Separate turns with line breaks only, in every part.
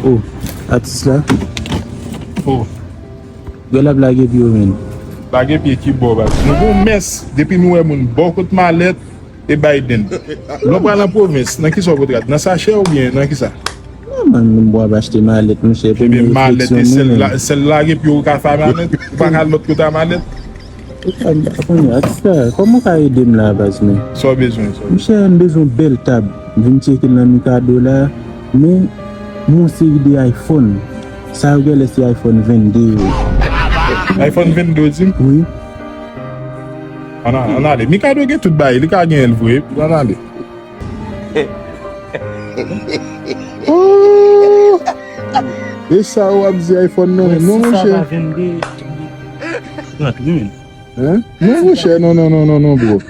Oh, artiste là?
Oh.
Gè la blague pi yo men.
Blague pi ki bo bas. Nou bon mes, depi nou e moun bokot malet e Biden. Nou pran la province, nan ki so kote nan sa chè ou bien, nan ki sa?
Man, mwen ba achete malet, mwen chè.
Ebe malet e sel lage pi yo ka fa malet, ou pa kal lot kota malet?
Artiste là, comment ka ede m la bas men?
So bezon, so.
Mwen chè an bezon bel tab. Vin cheke nan Mikado la, men moun seri de iPhone. Sa ou gè lè si iPhone 22.
iPhone 22 zim?
Oui.
An ale, Mikado gen tout bayi, li ka gen el vwe, an ale. Oh! E sa ou abzi iPhone non, non mwen chè. Non mwen chè, non bro.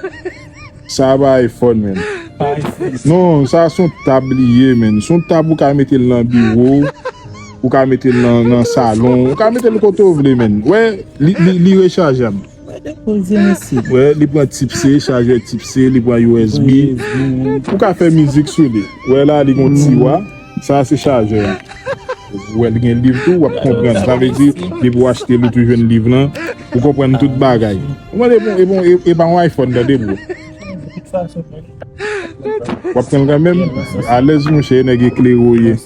Sa ba iPhone men. Non, sa son tablier men. Son tab ou ka mette nan bureau, ou ka mette nan salon, ou ka mette l koto vle men. Ouais, li rechargeable. Ouais, li pran type C, chargeur type C, li pran USB. Ou ka fè musique sou li. Ouais, là li gon tiwa, ça c'est chargeur. Ouais, li gen livre tout, wap comprendre. Ça veut dire, li pou acheter le tout jeune livre là, ou comprendre tout bagay. Ouais, bon iPhone da de bro. Wap ten quand même à l'aise mon cher nèg éclairé.